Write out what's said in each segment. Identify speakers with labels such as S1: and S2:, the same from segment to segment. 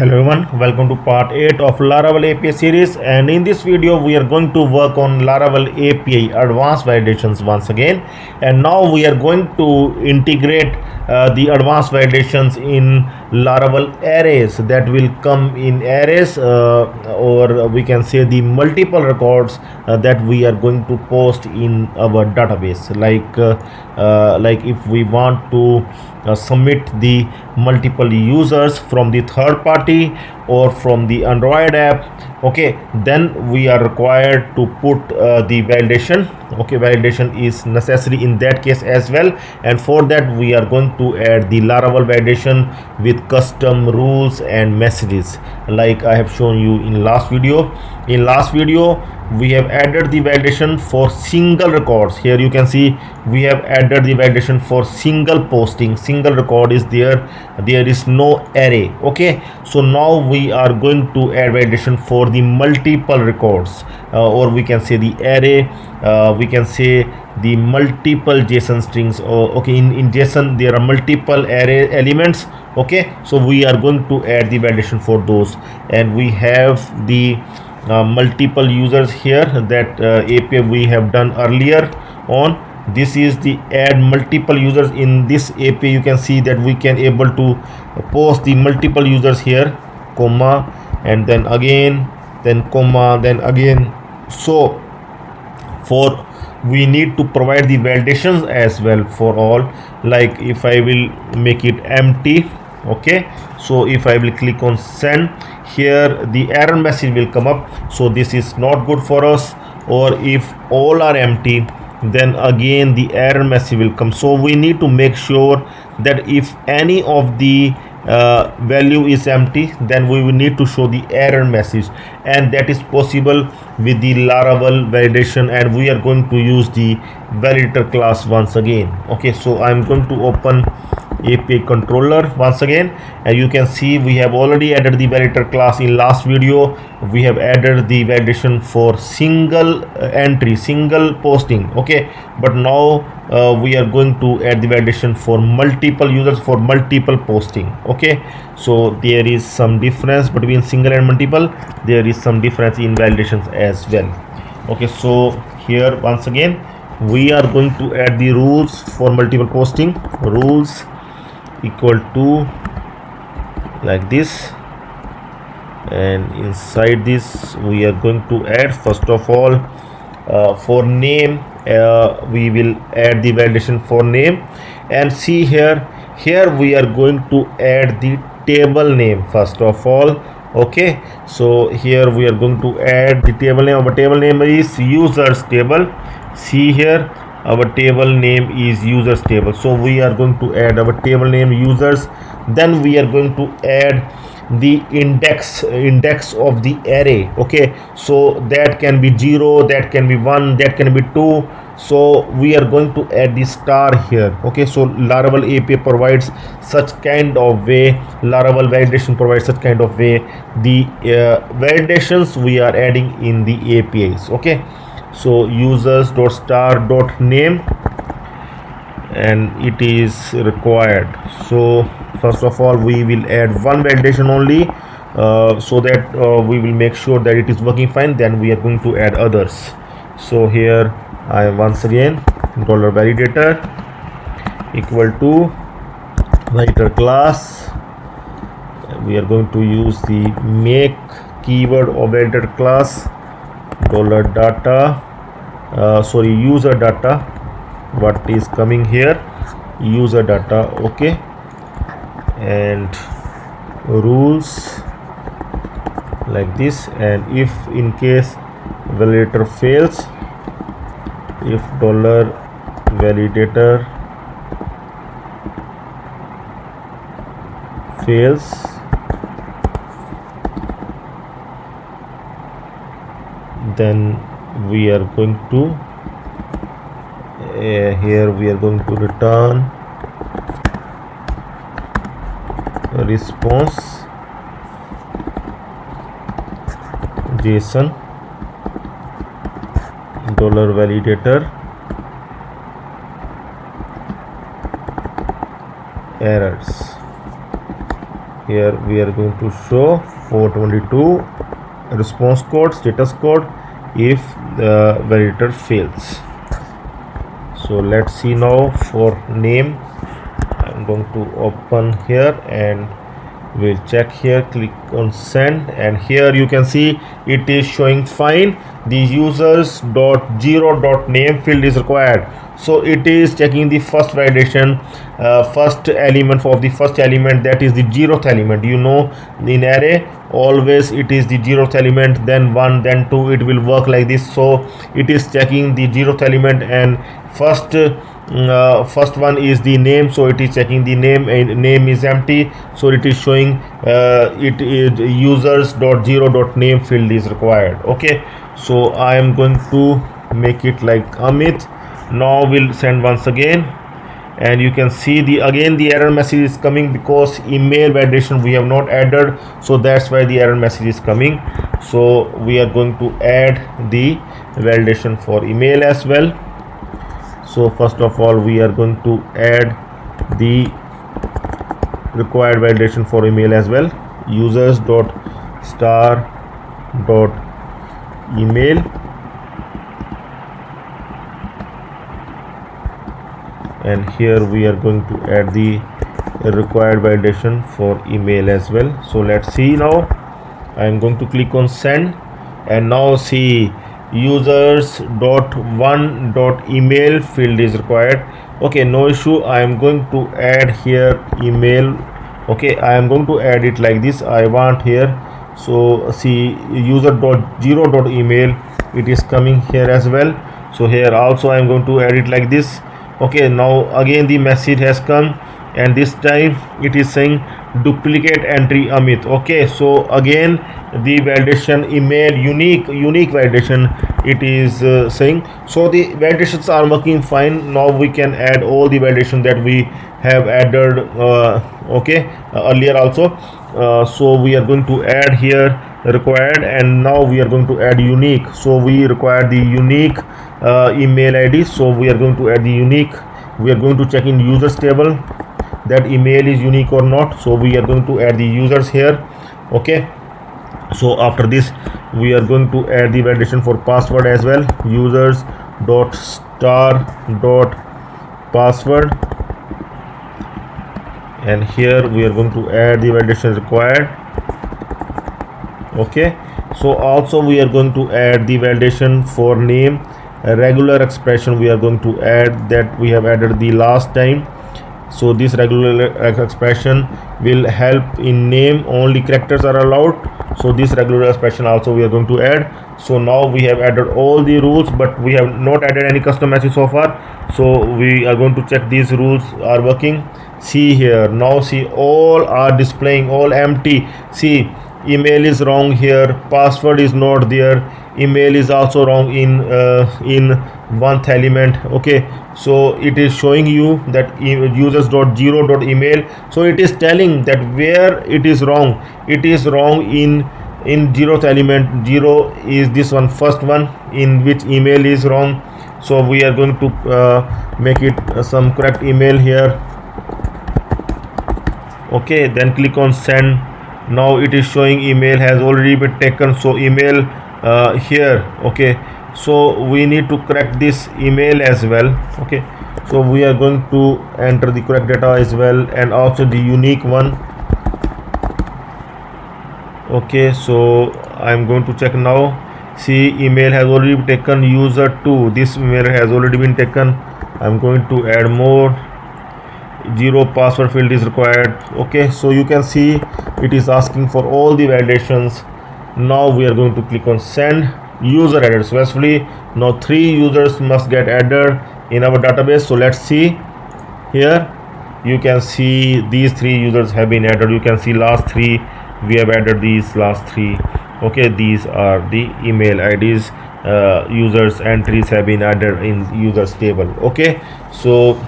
S1: Hello everyone, welcome to part 8 of Laravel API series, and in this video we are going to work on Laravel API advanced validations once again. And now we are going to integrate the advanced validations in Laravel arrays that will come in arrays, or we can say the multiple records that we are going to post in our database, like if we want to submit the multiple users from the third party or from the Android app. Okay, then we are required to put the validation. Okay, validation is necessary in that case as well, and for that we are going to add the Laravel validation with custom rules and messages, like I have shown you in last video. In last video we have added the validation for single records. Here you can see we have added the validation for single posting. Single record is there is no array. Okay, so now we are going to add validation for the multiple records, or we can say the array, we can say the multiple JSON strings. Okay, in JSON there are multiple array elements. Okay, so we are going to add the validation for those, and we have the multiple users here that API we have done earlier on. This is the add multiple users. In this API you can see that we can able to post the multiple users here, comma, and then again, then comma, then again. So for we need to provide the validations as well for all. Like if I will make it empty, okay, so if I will click on send, here the error message will come up, so this is not good for us. Or if all are empty, then again the error message will come. So we need to make sure that if any of the value is empty, then we will need to show the error message, and that is possible with the Laravel validation. And we are going to use the validator class once again. Okay, so I'm going to open API controller once again, and you can see we have already added the validator class. In last video we have added the validation for single entry, single posting. Okay, but now we are going to add the validation for multiple users, for multiple posting. Okay, so there is some difference between single and multiple. There is some difference in validations as well. Okay, so here once again we are going to add the rules for multiple posting. Rules equal to like this, and inside this we are going to add, first of all, for name, we will add the validation for name. And see here we are going to add the table name first of all. Okay, so here we are going to add the table name. Our table name is users table. See here, our table name is users table, so we are going to add our table name users. Then we are going to add the index of the array. Okay, so that can be 0, that can be 1, that can be 2. So we are going to add the star here. Okay, so Laravel API provides such kind of way, Laravel validation provides such kind of way the validations we are adding in the APIs. Okay, so users dot star dot name, and it is required. So first of all we will add one validation only, so that we will make sure that it is working fine. Then we are going to add others. So here I once again $validator equal to validator class. We are going to use the make keyword of validator class, $data, user data. What is coming here? User data. Okay, and rules like this. And if in case validator fails, if $validator fails, then we are going to here we are going to return response JSON $validator errors. here we are going to show 422 response code, status code if the validator fails. So let's see now for name. I'm going to open here and we'll check here. Click on send, and here you can see it is showing fine. The users dot zero dot name field is required, so it is checking the first validation, first element of the first element, that is the zeroth element. You know, in array always it is the zeroth element, then 1, then 2, it will work like this. So it is checking the zeroth element, and first one is the name, so it is checking the name, and name is empty, so it is showing it is users dot zero dot name field is required. Okay, so I am going to make it like Amit. Now we'll send once again, and you can see the error message is coming because email validation we have not added, so that's why the error message is coming. So we are going to add the validation for email as well. So first of all, we are going to add the required validation for email as well. Users dot star dot email, and here we are going to add the required validation for email as well. So let's see now. I am going to click on send, and now see users dot one dot email field is required. Okay, no issue. I am going to add here email. Okay, I am going to add it like this. I want here, so see user dot zero dot email, it is coming here as well. So here also I am going to add it like this. Okay, now again the message has come, and this time it is saying duplicate entry Amit. Okay, so again the validation email unique validation it is saying. So the validations are working fine. Now we can add all the validation that we have added earlier also. So we are going to add here required, and now we are going to add unique. So we require the unique email ID, so we are going to add the unique. We are going to check in users table that email is unique or not, so we are going to add the users here. Okay, so after this we are going to add the validation for password as well. Users dot star dot password, and here we are going to add the validation required. Okay, so also we are going to add the validation for name. A regular expression we are going to add, that we have added the last time. So this regular expression will help in name, only characters are allowed, so this regular expression also we are going to add. So now we have added all the rules, but we have not added any custom message so far, so we are going to check these rules are working. See here, now see all are displaying, all empty. See, email is wrong here, password is not there, email is also wrong in one element. Okay, so it is showing you that users dot zero dot email, so it is telling that where it is wrong. It is wrong in zeroth element. Zero is this one, first one in which email is wrong. So we are going to make it some correct email here. Okay, then click on send. Now it is showing email has already been taken, so email here. Okay, so we need to correct this email as well. Okay, so we are going to enter the correct data as well, and also the unique one. Okay, so I am going to check now. See, email has already been taken. User 2, this email has already been taken. I am going to add more. Zero password field is required. Okay, so you can see it is asking for all the validations. Now we are going to click on send. User added successfully. Now 3 users must get added in our database. So let's see here. You can see these 3 users have been added. You can see last 3 we have added, these last 3. Okay, these are the email IDs. Users entries have been added in users table. Okay, so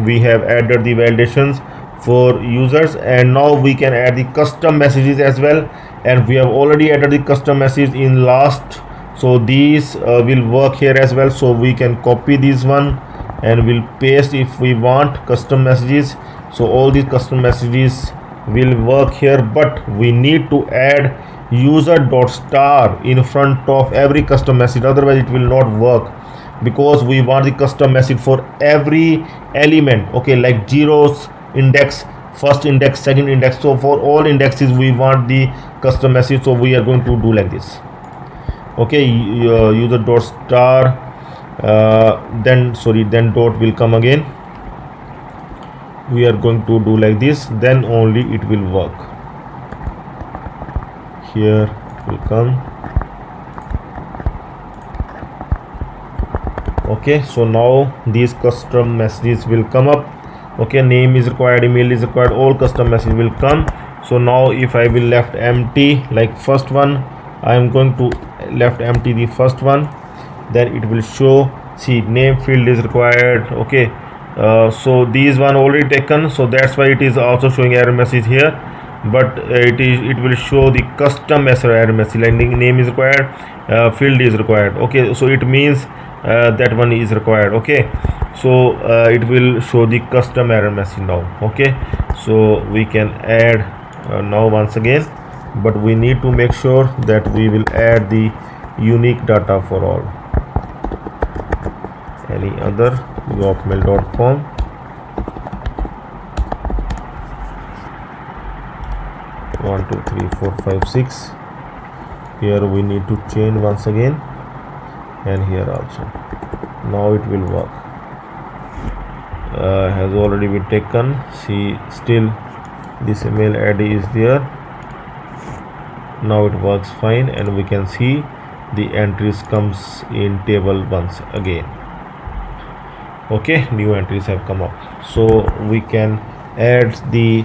S1: we have added the validations for users, and now we can add the custom messages as well, and we have already added the custom message in last, so these will work here as well. So we can copy this one and we'll paste if we want custom messages. So all these custom messages will work here, but we need to add user dot star in front of every custom message, otherwise it will not work, because we want the custom message for every element. Okay, like zeros index, first index, second index. So for all indexes we want the custom message, so we are going to do like this. Okay, user dot star, then dot will come again. We are going to do like this, then only it will work. Here it will come. Okay, so now these custom messages will come up. Okay, name is required, email is required, all custom message will come. So now if I will left empty, like first one, I am going to left empty the first one, then it will show, see, name field is required. Okay, so these one already taken, so that's why it is also showing error message here, but it will show the custom error message, like name is required, field is required. Okay, so it means that one is required. Okay, so it will show the custom error message now. Okay, so we can add now once again, but we need to make sure that we will add the unique data for all. Any other, yopmail.com, one, two, three, four, five, six. Here we need to change once again, and here also. Now it will work. Has already been taken. See, still this email ID is there. Now it works fine, and we can see the entries comes in table once again. Okay, new entries have come up, so we can add the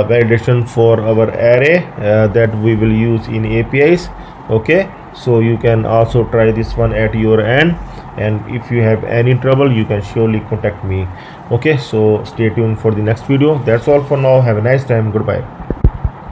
S1: validation for our array that we will use in APIs. Okay, so you can also try this one at your end, and if you have any trouble you can surely contact me. Okay, so stay tuned for the next video. That's all for now. Have a nice time. Goodbye.